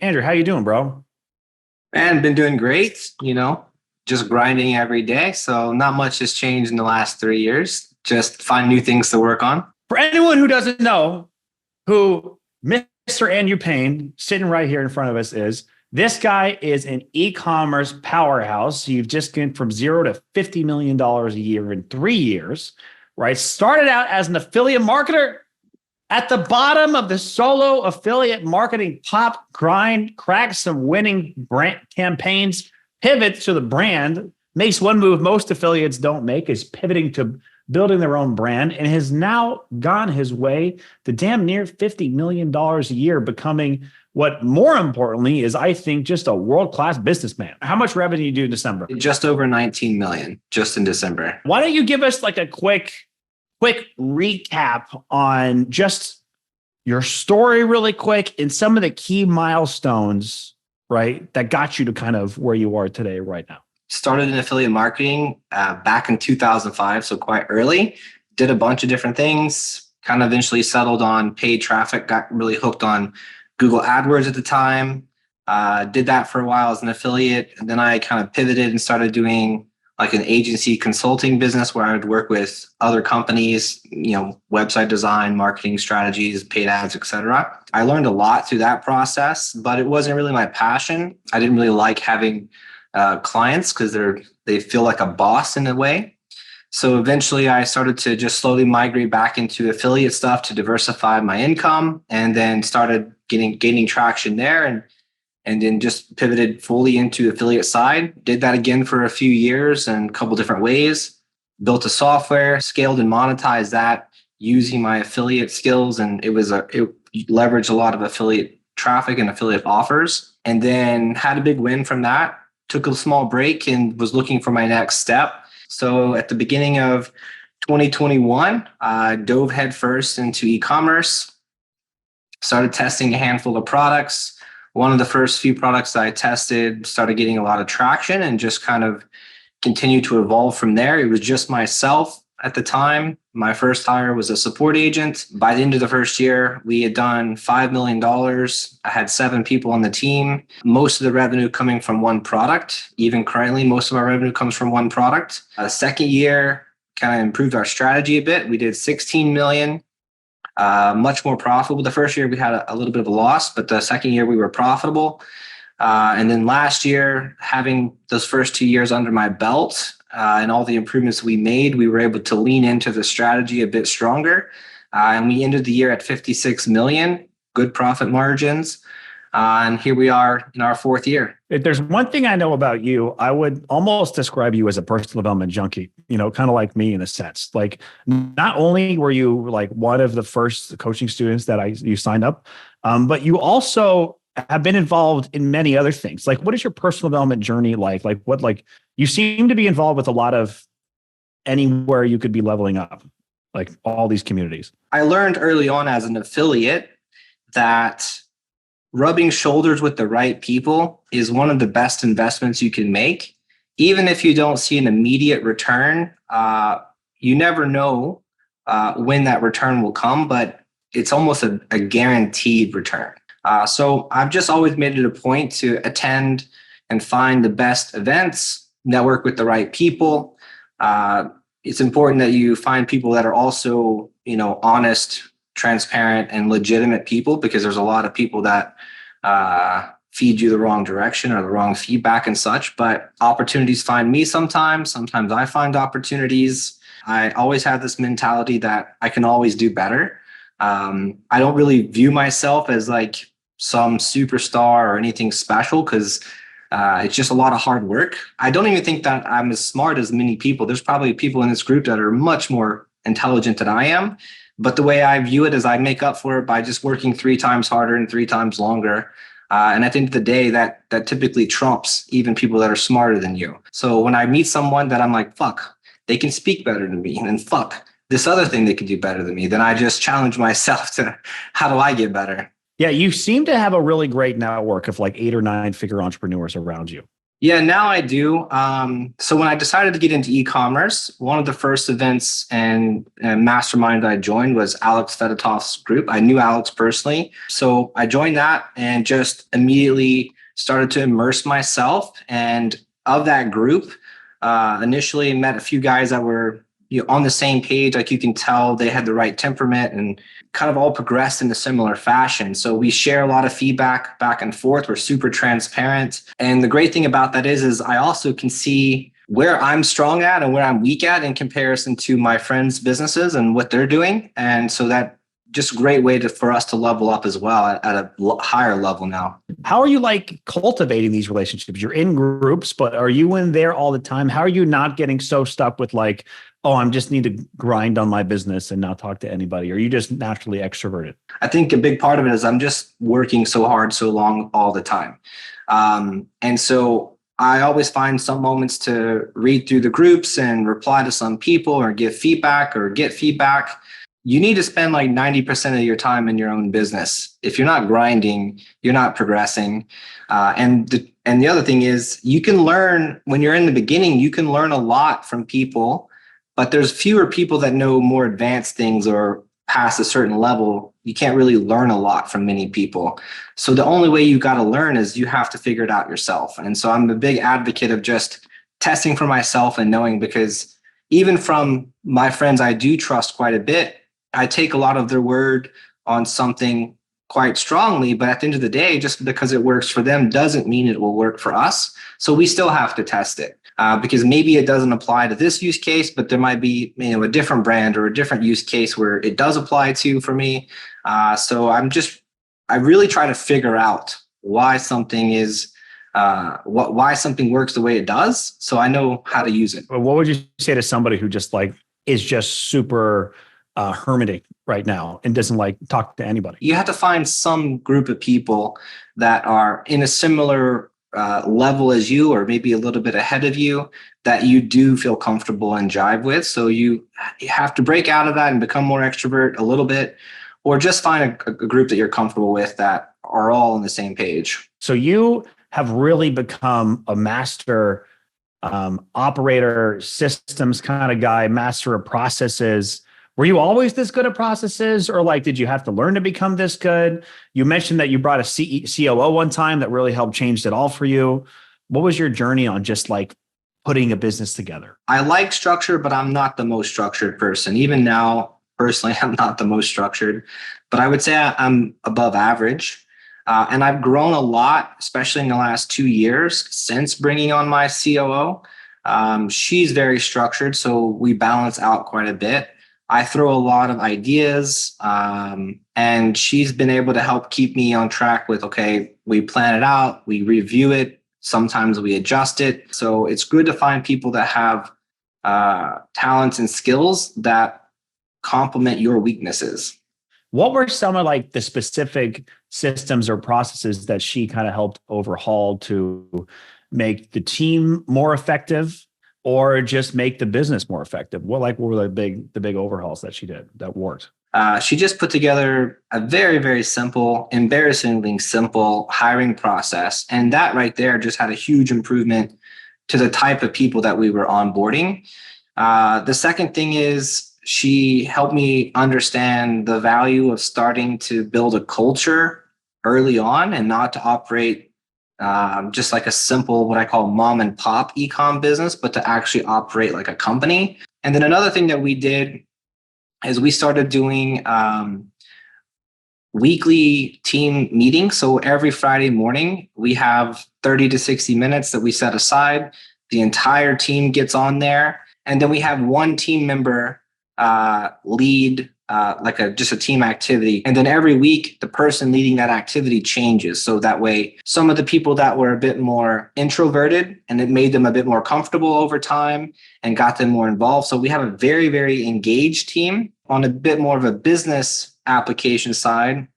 Andrew, how you doing, bro? Man, been doing great, just grinding every day. So not much has changed in the last 3 years. Just find new things to work on. For anyone who doesn't know who Mr. Andrew Payne, sitting right here in front of us, is, this guy is an e-commerce powerhouse. You've just gone from zero to $50 million a year in 3 years, right? Started out as an affiliate marketer at the bottom of the solo affiliate marketing pop grind, cracks some winning brand campaigns, pivots to the brand, makes one move most affiliates don't make, is pivoting to building their own brand, and has now gone his way to damn near $50 million a year, becoming what more importantly is, I think, just a world-class businessman. How much revenue do you do in December? Just over 19 million just in December. Why don't you give us like a quick recap on just your story really quick and some of the key milestones, right, that got you to kind of where you are today right now. Started in affiliate marketing back in 2005, so quite early. Did a bunch of different things, kind of eventually settled on paid traffic, got really hooked on Google AdWords at the time. Did that for a while as an affiliate. And then I kind of pivoted and started doing like an agency consulting business where I would work with other companies, website design, marketing strategies, paid ads, etc. I learned a lot through that process, but it wasn't really my passion. I didn't really like having clients because they feel like a boss in a way. So eventually I started to just slowly migrate back into affiliate stuff to diversify my income, and then started gaining traction there, and then just pivoted fully into affiliate side. Did that again for a few years and a couple different ways. Built a software, scaled and monetized that using my affiliate skills, and it leveraged a lot of affiliate traffic and affiliate offers. And then had a big win from that. Took a small break and was looking for my next step. So at the beginning of 2021, I dove headfirst into e-commerce, started testing a handful of products. One of the first few products that I tested started getting a lot of traction and just kind of continued to evolve from there. It was just myself at the time. My first hire was a support agent. By the end of the first year, we had done $5 million. I had 7 people on the team. Most of the revenue coming from one product. Even currently, most of our revenue comes from one product. The second year kind of improved our strategy a bit. We did 16 million. Much more profitable. The first year we had a little bit of a loss, but the second year we were profitable. And then last year, having those first 2 years under my belt and all the improvements we made, we were able to lean into the strategy a bit stronger. And we ended the year at 56 million, good profit margins. And here we are in our 4th year. If there's one thing I know about you, I would almost describe you as a personal development junkie, kind of like me in a sense. Like, not only were you like one of the first coaching students that you signed up, but you also have been involved in many other things. Like, what is your personal development journey like? Like you seem to be involved with a lot of anywhere you could be leveling up, like all these communities. I learned early on as an affiliate that rubbing shoulders with the right people is one of the best investments you can make. Even if you don't see an immediate return, you never know when that return will come, but it's almost a guaranteed return. So I've just always made it a point to attend and find the best events, network with the right people. It's important that you find people that are also, honest, transparent, and legitimate people, because there's a lot of people that feed you the wrong direction or the wrong feedback and such. But opportunities find me sometimes. Sometimes I find opportunities. I always have this mentality that I can always do better. I don't really view myself as like some superstar or anything special, because it's just a lot of hard work. I don't even think that I'm as smart as many people. There's probably people in this group that are much more intelligent than I am. But the way I view it is I make up for it by just working 3 times harder and 3 times longer. And at the end of the day, that typically trumps even people that are smarter than you. So when I meet someone that I'm like, fuck, they can speak better than me, and then fuck, this other thing they can do better than me, then I just challenge myself to, how do I get better? Yeah, you seem to have a really great network of like 8 or 9 figure entrepreneurs around you. Yeah, now I do. So when I decided to get into e-commerce, one of the first events and mastermind that I joined was Alex Fedotov's group. I knew Alex personally. So I joined that and just immediately started to immerse myself. And of that group, initially met a few guys that were on the same page. Like you can tell they had the right temperament and kind of all progressed in a similar fashion. So we share a lot of feedback back and forth. We're super transparent. And the great thing about that is I also can see where I'm strong at and where I'm weak at in comparison to my friends' businesses and what they're doing. And so that just a great way for us to level up as well at a higher level now. How are you like cultivating these relationships? You're in groups, but are you in there all the time? How are you not getting so stuck with like, oh, I'm just need to grind on my business and not talk to anybody? Or are you just naturally extroverted? I think a big part of it is I'm just working so hard, so long all the time. And so I always find some moments to read through the groups and reply to some people or give feedback or get feedback. You need to spend like 90% of your time in your own business. If you're not grinding, you're not progressing. And the other thing is you can learn when you're in the beginning, you can learn a lot from people, but there's fewer people that know more advanced things or past a certain level. You can't really learn a lot from many people. So the only way you got to learn is you have to figure it out yourself. And so I'm a big advocate of just testing for myself and knowing, because even from my friends I do trust quite a bit, I take a lot of their word on something quite strongly, but at the end of the day, just because it works for them doesn't mean it will work for us. So we still have to test it because maybe it doesn't apply to this use case, but there might be a different brand or a different use case where it does apply to for me. So I really try to figure out why something is why something works the way it does, so I know how to use it. What would you say to somebody who just like is just super hermetic right now and doesn't like talk to anybody? You have to find some group of people that are in a similar level as you, or maybe a little bit ahead of you, that you do feel comfortable and jive with. So you have to break out of that and become more extrovert a little bit, or just find a group that you're comfortable with that are all on the same page. So you have really become a master operator, systems kind of guy, master of processes. Were you always this good at processes, or like, did you have to learn to become this good? You mentioned that you brought a COO one time that really helped change it all for you. What was your journey on just like putting a business together? I like structure, but I'm not the most structured person. Even now, personally, I'm not the most structured, but I would say I'm above average. And I've grown a lot, especially in the last 2 years since bringing on my COO. She's very structured, so we balance out quite a bit. I throw a lot of ideas, and she's been able to help keep me on track with, okay, we plan it out, we review it, sometimes we adjust it. So it's good to find people that have talents and skills that complement your weaknesses. What were some of like the specific systems or processes that she kind of helped overhaul to make the team more effective, or just make the business more effective? What were the big overhauls that she did that worked? She just put together a very, very simple, embarrassingly simple hiring process. And that right there just had a huge improvement to the type of people that we were onboarding. The second thing is she helped me understand the value of starting to build a culture early on and not to operate just like a simple, what I call mom and pop e-com business, but to actually operate like a company. And then another thing that we did is we started doing weekly team meetings. So every Friday morning, we have 30 to 60 minutes that we set aside. The entire team gets on there. And then we have one team member lead just a team activity. And then every week, the person leading that activity changes. So that way, some of the people that were a bit more introverted, and it made them a bit more comfortable over time and got them more involved. So we have a very, very engaged team. On a bit more of a business application side,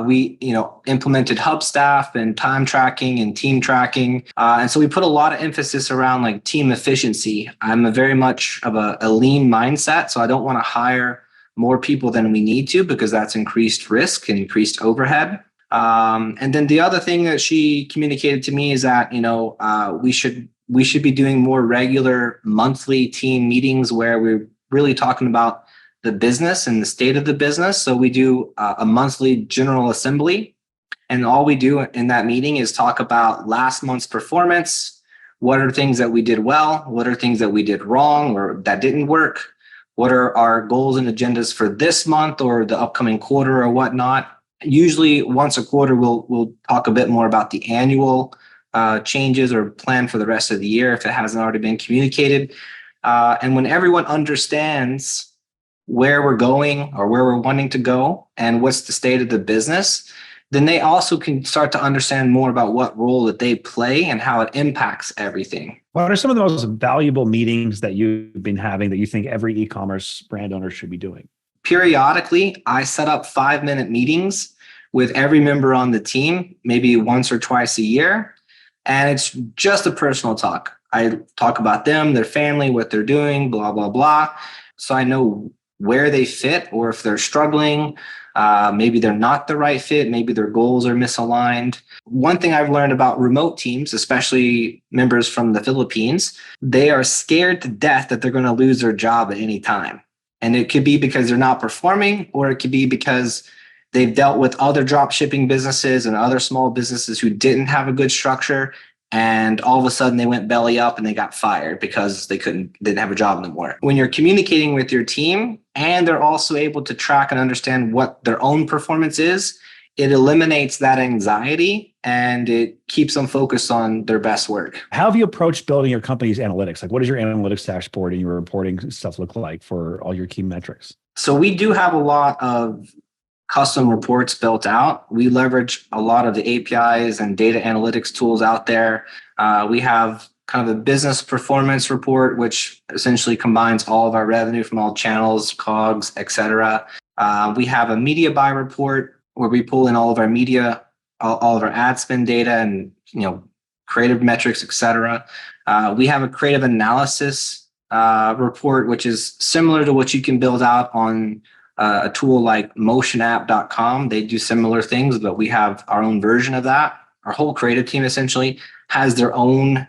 we implemented hub staff and time tracking and team tracking. And so we put a lot of emphasis around like team efficiency. I'm a very much of a lean mindset. So I don't want to hire more people than we need to, because that's increased risk and increased overhead. And then the other thing that she communicated to me is that, we should be doing more regular monthly team meetings where we're really talking about the business and the state of the business. So we do a monthly general assembly, and all we do in that meeting is talk about last month's performance. What are things that we did well? What are things that we did wrong or that didn't work? What are our goals and agendas for this month or the upcoming quarter or whatnot? Usually once a quarter, we'll talk a bit more about the annual changes or plan for the rest of the year if it hasn't already been communicated. And when everyone understands where we're going or where we're wanting to go and what's the state of the business, then they also can start to understand more about what role that they play and how it impacts everything. What are some of the most valuable meetings that you've been having that you think every e-commerce brand owner should be doing? Periodically, I set up 5-minute meetings with every member on the team, maybe once or twice a year. And it's just a personal talk. I talk about them, their family, what they're doing, blah, blah, blah. So I know where they fit or if they're struggling. Maybe they're not the right fit. Maybe their goals are misaligned. One thing I've learned about remote teams, especially members from the Philippines, they are scared to death that they're going to lose their job at any time. And it could be because they're not performing, or it could be because they've dealt with other drop shipping businesses and other small businesses who didn't have a good structure. And all of a sudden they went belly up and they got fired because they didn't have a job anymore. When you're communicating with your team and they're also able to track and understand what their own performance is, it eliminates that anxiety and it keeps them focused on their best work. How have you approached building your company's analytics? Like, what does your analytics dashboard and your reporting stuff look like for all your key metrics? So we do have a lot of custom reports built out. We leverage a lot of the APIs and data analytics tools out there. We have kind of a business performance report, which essentially combines all of our revenue from all channels, COGS, et cetera. We have a media buy report where we pull in all of our media, all of our ad spend data and, creative metrics, et cetera. We have a creative analysis report, which is similar to what you can build out on a tool like motionapp.com. They do similar things, but we have our own version of that. Our whole creative team essentially has their own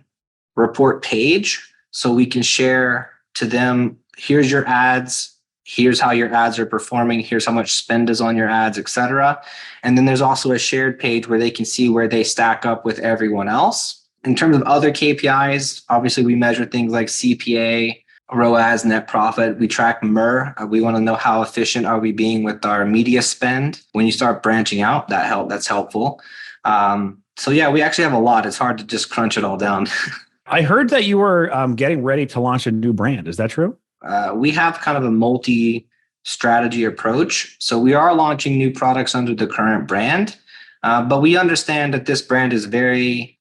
report page, so we can share to them, here's your ads, here's how your ads are performing, here's how much spend is on your ads, etc. And then there's also a shared page where they can see where they stack up with everyone else. In terms of other KPIs, obviously we measure things like CPA, ROAS, net profit. We track MER. We want to know how efficient are we being with our media spend. When you start branching out, that's helpful. So yeah, we actually have a lot. It's hard to just crunch it all down. I heard that you were getting ready to launch a new brand. Is that true? We have kind of a multi-strategy approach. So we are launching new products under the current brand, but we understand that this brand is very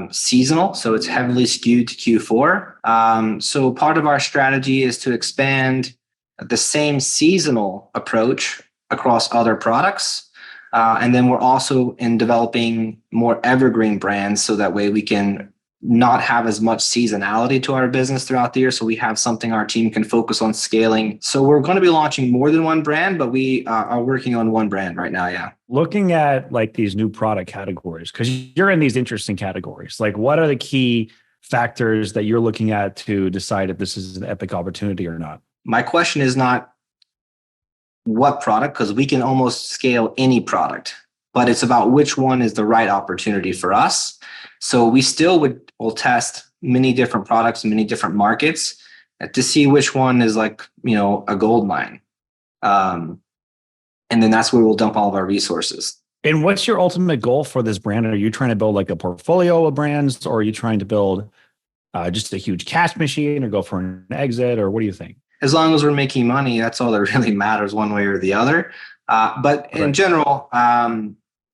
seasonal, so it's heavily skewed to Q4. So part of our strategy is to expand the same seasonal approach across other products. And then we're also in developing more evergreen brands so that way we can not have as much seasonality to our business throughout the year. So we have something our team can focus on scaling. So we're going to be launching more than one brand, but we are working on one brand right now. Yeah. Looking at like these new product categories, because you're in these interesting categories, like what are the key factors that you're looking at to decide if this is an epic opportunity or not? My question is not what product, because we can almost scale any product, but it's about which one is the right opportunity for us. So we still will test many different products in many different markets to see which one is like, a gold mine. And then that's where we'll dump all of our resources. And what's your ultimate goal for this brand? Are you trying to build like a portfolio of brands, or are you trying to build just a huge cash machine or go for an exit, or what do you think? As long as we're making money, that's all that really matters one way or the other. But in general,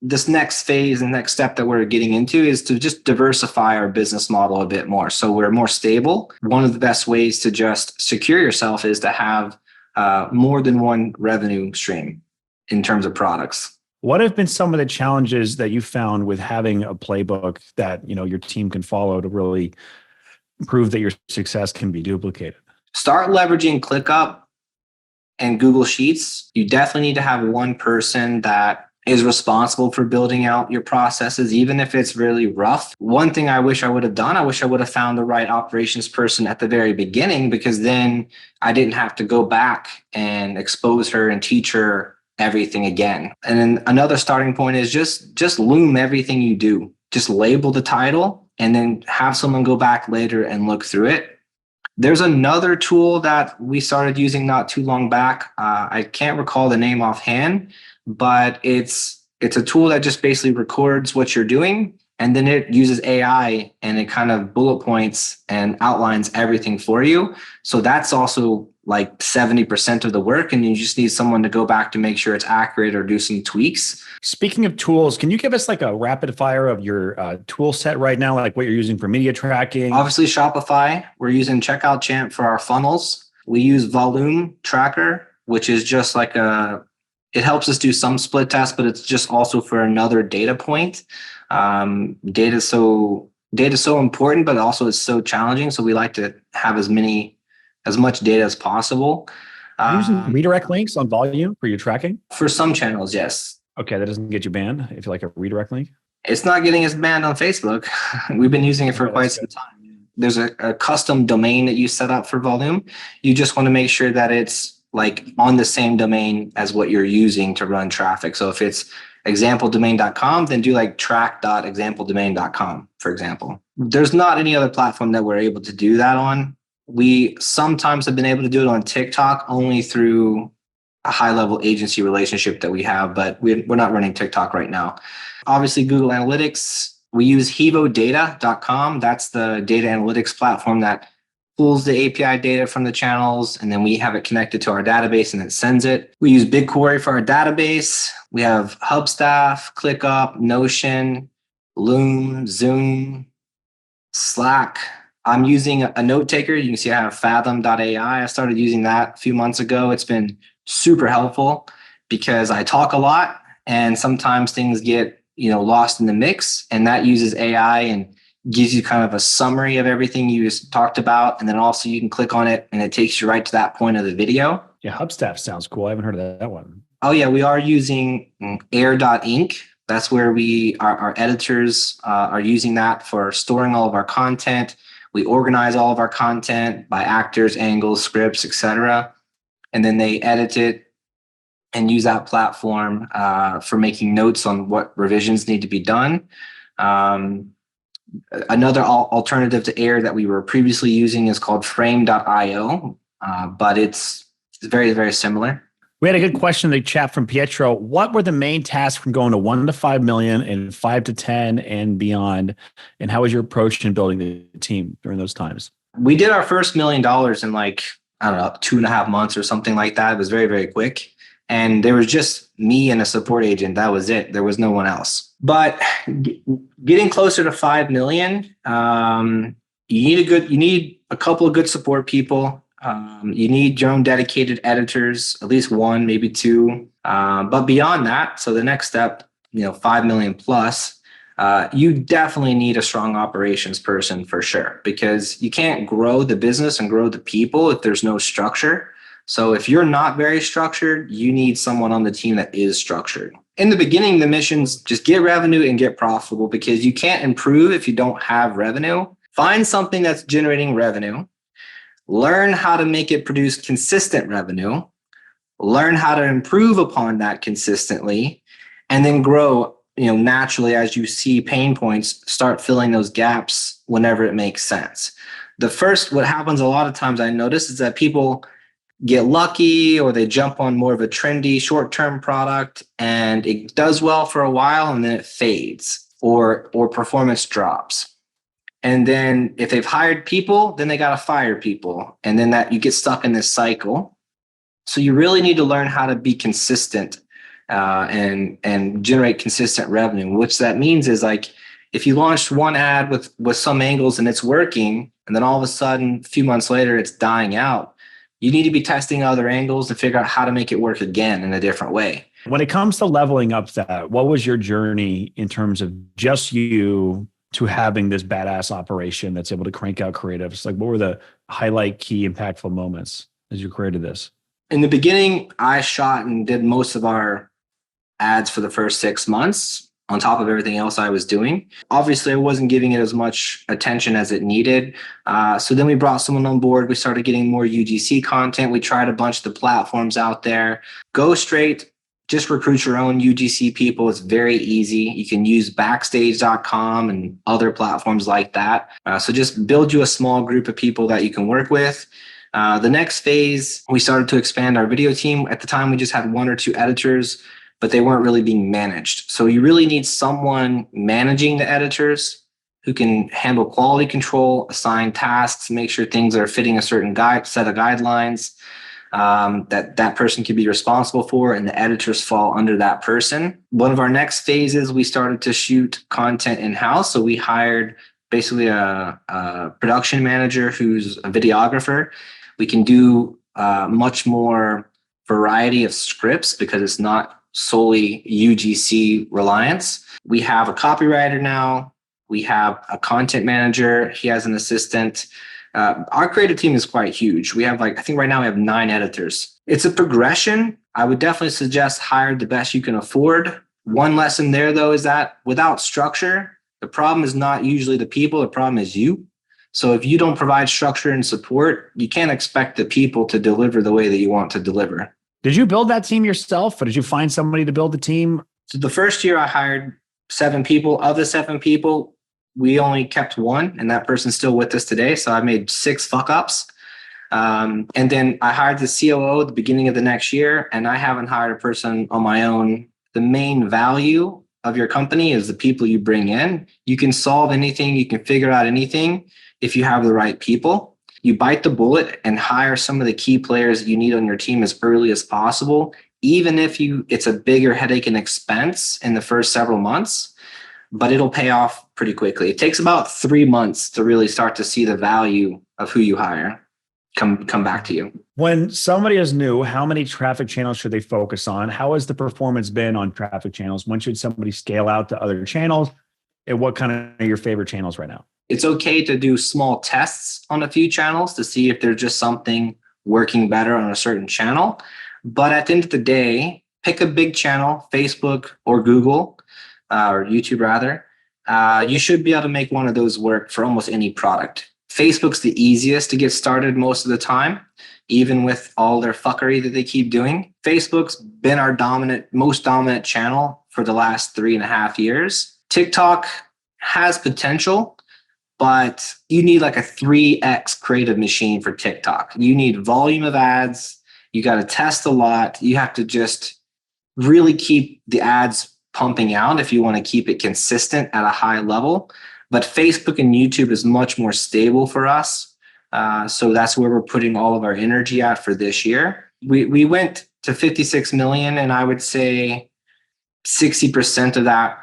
this next phase and next step that we're getting into is to just diversify our business model a bit more. So we're more stable. One of the best ways to just secure yourself is to have more than one revenue stream in terms of products. What have been some of the challenges that you found with having a playbook that, your team can follow to really prove that your success can be duplicated? Start leveraging ClickUp and Google Sheets. You definitely need to have one person that is responsible for building out your processes, even if it's really rough. One thing I wish I would have done, I wish I would have found the right operations person at the very beginning, because then I didn't have to go back and expose her and teach her everything again. And then another starting point is just loom everything you do. Just label the title and then have someone go back later and look through it. There's another tool that we started using not too long back. I can't recall the name offhand, but it's a tool that just basically records what you're doing, and then it uses AI and it kind of bullet points and outlines everything for you. So that's also like 70% of the work, and you just need someone to go back to make sure it's accurate or do some tweaks. Speaking of tools, can you give us like a rapid fire of your tool set right now, like what you're using for media tracking? Obviously, Shopify. We're using Checkout Champ for our funnels. We use Volume Tracker, which is just like it helps us do some split tests, but it's just also for another data point. Data is so important, but also it's so challenging. So we like to have as much data as possible. Using redirect links on Volume for your tracking? For some channels, yes. Okay, that doesn't get you banned if you like a redirect link? It's not getting us banned on Facebook. We've been using it for quite some time. There's a custom domain that you set up for Volume. You just want to make sure that it's like on the same domain as what you're using to run traffic. So if it's exampledomain.com, then do like track.exampledomain.com, for example. There's not any other platform that we're able to do that on. We sometimes have been able to do it on TikTok only through a high-level agency relationship that we have, but we're not running TikTok right now. Obviously, Google Analytics. We use hevodata.com. That's the data analytics platform that pulls the API data from the channels, and then we have it connected to our database and it sends it. We use BigQuery for our database. We have Hubstaff, ClickUp, Notion, Loom, Zoom, Slack. I'm using a note taker. You can see I have Fathom.ai. I started using that a few months ago. It's been super helpful because I talk a lot and sometimes things get lost in the mix, and that uses AI and gives you kind of a summary of everything you just talked about. And then also you can click on it and it takes you right to that point of the video. Yeah, Hubstaff sounds cool. I haven't heard of that one. Oh yeah, we are using air.ink. That's where our editors are using that for storing all of our content. We organize all of our content by actors, angles, scripts, etc. And then they edit it and use that platform for making notes on what revisions need to be done. Another alternative to Air that we were previously using is called Frame.io, but it's very, very similar. We had a good question in the chat from Pietro. What were the main tasks from going to 1 to 5 million and 5 to 10 and beyond? And how was your approach in building the team during those times? We did our first $1 million in 2.5 months or something like that. It was very, very quick. And there was just me and a support agent. That was it. There was no one else. But getting closer to 5 million, you need a couple of good support people. You need your own dedicated editors, at least one, maybe two. But beyond that, so the next step, 5 million plus, you definitely need a strong operations person for sure, because you can't grow the business and grow the people if there's no structure. So if you're not very structured, you need someone on the team that is structured. In the beginning, the mission's just get revenue and get profitable, because you can't improve if you don't have revenue. Find something that's generating revenue. Learn how to make it produce consistent revenue. Learn how to improve upon that consistently, and then grow, naturally as you see pain points, start filling those gaps whenever it makes sense. What happens a lot of times I notice is that people get lucky, or they jump on more of a trendy short-term product and it does well for a while and then it fades, or performance drops. And then if they've hired people, then they got to fire people. And then that you get stuck in this cycle. So you really need to learn how to be consistent and generate consistent revenue. Which that means is like, if you launched one ad with some angles and it's working, and then all of a sudden, a few months later, it's dying out, you need to be testing other angles to figure out how to make it work again in a different way. When it comes to leveling up that, what was your journey in terms of just you to having this badass operation that's able to crank out creatives? Like, what were the highlight, key, impactful moments as you created this? In the beginning, I shot and did most of our ads for the first 6 months on top of everything else I was doing. Obviously, I wasn't giving it as much attention as it needed. So then we brought someone on board. We started getting more UGC content. We tried a bunch of the platforms out there. Go straight, just recruit your own UGC people. It's very easy. You can use backstage.com and other platforms like that. So just build you a small group of people that you can work with. The next phase, we started to expand our video team. At the time, we just had 1 or 2 editors, but they weren't really being managed. So you really need someone managing the editors who can handle quality control, assign tasks, make sure things are fitting a certain set of guidelines that person can be responsible for, and the editors fall under that person. One of our next phases, we started to shoot content in-house. So we hired basically a production manager who's a videographer. We can do much more variety of scripts because it's not solely UGC reliance. We have a copywriter now. We have a content manager. He has an assistant. Our creative team is quite huge. We have I think right now we have 9 editors. It's a progression. I would definitely suggest hire the best you can afford. One lesson there though is that without structure, the problem is not usually the people, the problem is you. So if you don't provide structure and support, you can't expect the people to deliver the way that you want to deliver. Did you build that team yourself, or did you find somebody to build the team? So the first year I hired 7 people. Of the 7 people, we only kept 1, and that person's still with us today. So I made 6 fuck ups. And then I hired the COO at the beginning of the next year, and I haven't hired a person on my own. The main value of your company is the people you bring in. You can solve anything, you can figure out anything if you have the right people. You bite the bullet and hire some of the key players that you need on your team as early as possible, even if it's a bigger headache and expense in the first several months, but it'll pay off pretty quickly. It takes about 3 months to really start to see the value of who you hire come back to you. When somebody is new, how many traffic channels should they focus on? How has the performance been on traffic channels? When should somebody scale out to other channels? And what kind of are your favorite channels right now? It's okay to do small tests on a few channels to see if there's just something working better on a certain channel. But at the end of the day, pick a big channel, Facebook or Google, or YouTube rather. You should be able to make one of those work for almost any product. Facebook's the easiest to get started most of the time, even with all their fuckery that they keep doing. Facebook's been our most dominant channel for the last 3.5 years. TikTok has potential, but you need like a 3x creative machine for TikTok. You need volume of ads. You got to test a lot. You have to just really keep the ads pumping out if you want to keep it consistent at a high level. But Facebook and YouTube is much more stable for us. So that's where we're putting all of our energy at for this year. We went to 56 million, and I would say 60% of that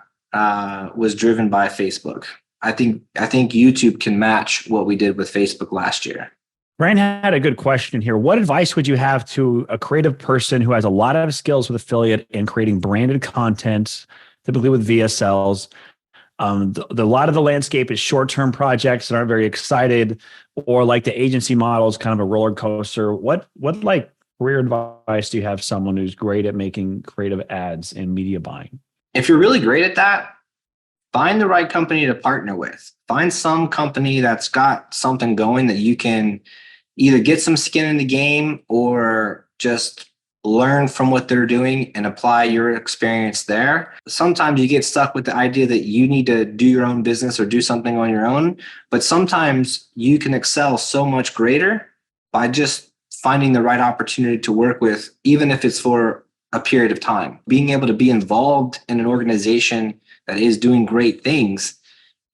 was driven by Facebook. I think YouTube can match what we did with Facebook last year. Brian had a good question here. What advice would you have to a creative person who has a lot of skills with affiliate and creating branded content, typically with VSLs? A lot of the landscape is short-term projects that aren't very excited, or like the agency model is kind of a roller coaster. What like career advice do you have someone who's great at making creative ads and media buying? If you're really great at that, find the right company to partner with. Find some company that's got something going that you can either get some skin in the game or just learn from what they're doing and apply your experience there. Sometimes you get stuck with the idea that you need to do your own business or do something on your own, but sometimes you can excel so much greater by just finding the right opportunity to work with, even if it's for a period of time. Being able to be involved in an organization that is doing great things,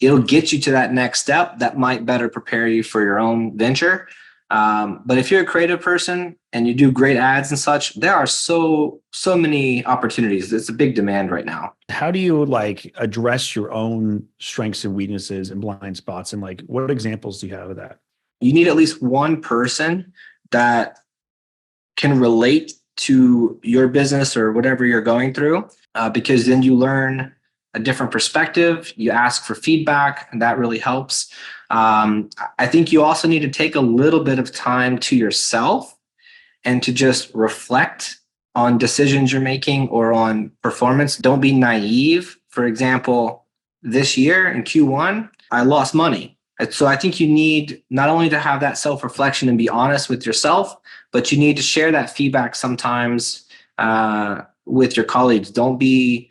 it'll get you to that next step that might better prepare you for your own venture. But if you're a creative person and you do great ads and such, there are so many opportunities. It's a big demand right now. How do you like address your own strengths and weaknesses and blind spots? And like, what examples do you have of that? You need at least one person that can relate to your business or whatever you're going through, because then you learn a different perspective. You ask for feedback, and that really helps. I think you also need to take a little bit of time to yourself and to just reflect on decisions you're making or on performance. Don't be naive. For example, this year in Q1, I lost money. And so I think you need not only to have that self-reflection and be honest with yourself, but you need to share that feedback sometimes with your colleagues. Don't be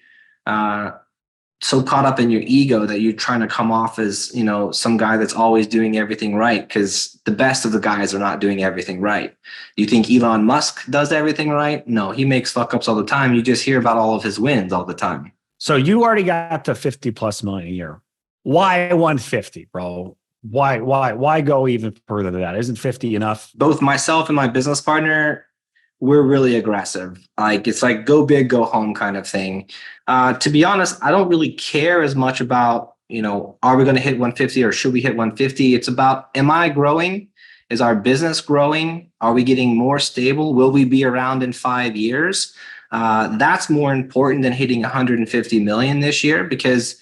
so caught up in your ego that you're trying to come off as, some guy that's always doing everything right, because the best of the guys are not doing everything right. You think Elon Musk does everything right? No, he makes fuck ups all the time. You just hear about all of his wins all the time. So you already got to 50 plus million a year. Why 150, bro? Why go even further than that? Isn't 50 enough? Both myself and my business partner, we're really aggressive. It's like go big, go home kind of thing. To be honest, I don't really care as much about, are we going to hit 150 or should we hit 150? It's about, am I growing? Is our business growing? Are we getting more stable? Will we be around in 5 years? That's more important than hitting 150 million this year, because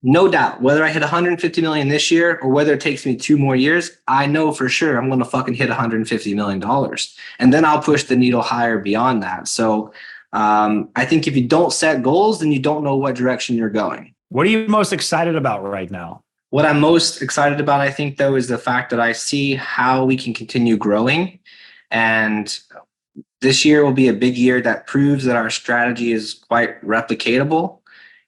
no doubt, whether I hit 150 million this year or whether it takes me 2 more years, I know for sure I'm going to fucking hit 150 million dollars, and then I'll push the needle higher beyond that. So I think if you don't set goals, then you don't know what direction you're going. What are you most excited about right now? What I'm most excited about, I think, though, is the fact that I see how we can continue growing, and this year will be a big year that proves that our strategy is quite replicatable,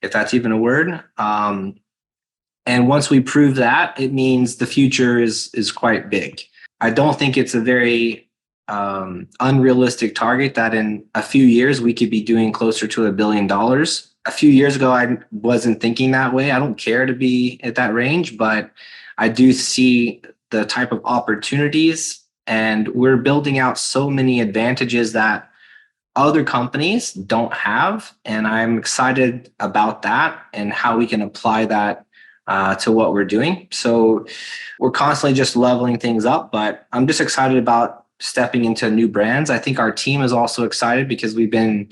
if that's even a word. And once we prove that, it means the future is quite big. I don't think it's a very unrealistic target that in a few years we could be doing closer to $1 billion. A few years ago, I wasn't thinking that way. I don't care to be at that range, but I do see the type of opportunities, and we're building out so many advantages that other companies don't have. And I'm excited about that and how we can apply that to what we're doing. So we're constantly just leveling things up, but I'm just excited about stepping into new brands. I think our team is also excited because we've been,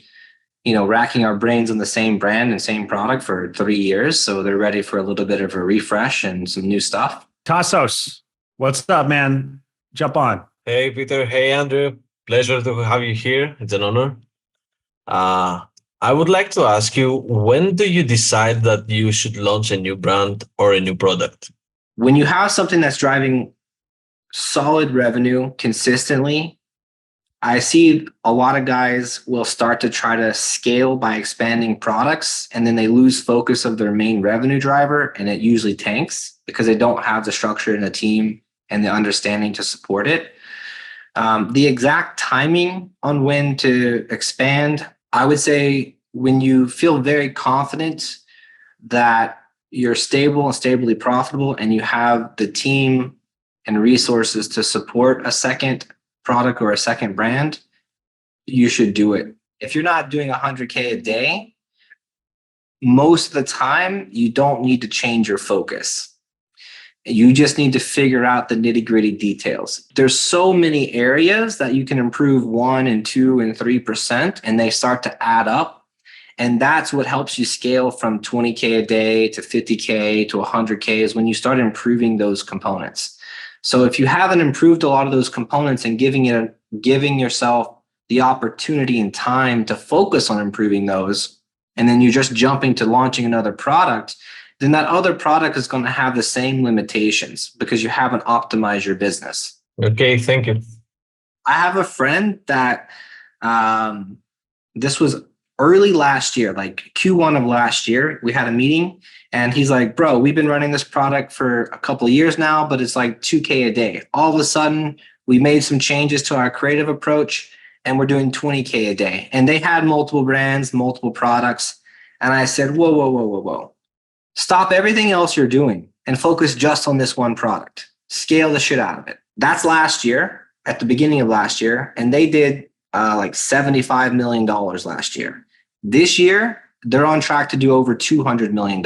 racking our brains on the same brand and same product for 3 years. So they're ready for a little bit of a refresh and some new stuff. Tassos, what's up, man? Jump on. Hey, Peter. Hey, Andrew. Pleasure to have you here. It's an honor. I would like to ask you, when do you decide that you should launch a new brand or a new product? When you have something that's driving solid revenue consistently, I see a lot of guys will start to try to scale by expanding products, and then they lose focus of their main revenue driver, and it usually tanks because they don't have the structure in the team and the understanding to support it. The exact timing on when to expand, I would say when you feel very confident that you're stable and stably profitable and you have the team and resources to support a second product or a second brand, you should do it. If you're not doing 100K a day, most of the time, you don't need to change your focus. You just need to figure out the nitty-gritty details. There's so many areas that you can improve 1% and 2% and 3%, and they start to add up. And that's what helps you scale from 20K a day to 50K to 100K, is when you start improving those components. So if you haven't improved a lot of those components and giving yourself the opportunity and time to focus on improving those, and then you're just jumping to launching another product, then that other product is going to have the same limitations because you haven't optimized your business. Okay, thank you. I have a friend that this was early last year, like Q1 of last year, we had a meeting, and he's like, bro, we've been running this product for a couple of years now, but it's like 2K a day. All of a sudden, we made some changes to our creative approach, and we're doing 20K a day. And they had multiple brands, multiple products. And I said, whoa. Stop everything else you're doing and focus just on this one product. Scale the shit out of it. That's last year, at the beginning of last year. And they did like $75 million last year. This year, they're on track to do over $200 million.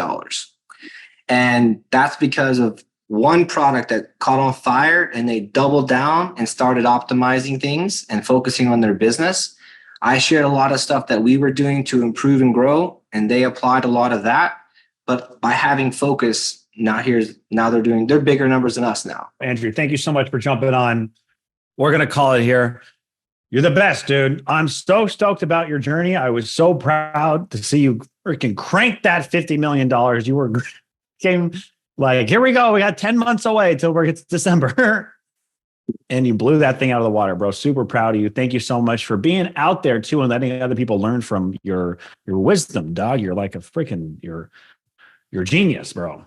And that's because of one product that caught on fire, and they doubled down and started optimizing things and focusing on their business. I shared a lot of stuff that we were doing to improve and grow, and they applied a lot of that. But by having focus, they're bigger numbers than us now. Andrew, thank you so much for jumping on. We're going to call it here. You're the best, dude. I'm so stoked about your journey. I was so proud to see you freaking crank that $50 million. You were came like, here we go. We got 10 months away till it's December. And you blew that thing out of the water, bro. Super proud of you. Thank you so much for being out there too and letting other people learn from your wisdom, dog. You're like a freaking you're genius, bro.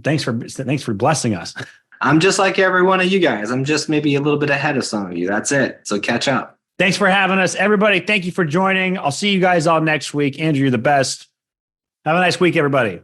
Thanks for blessing us. I'm just like every one of you guys. I'm just maybe a little bit ahead of some of you. That's it. So catch up. Thanks for having us. Everybody, thank you for joining. I'll see you guys all next week. Andrew, you're the best. Have a nice week, everybody.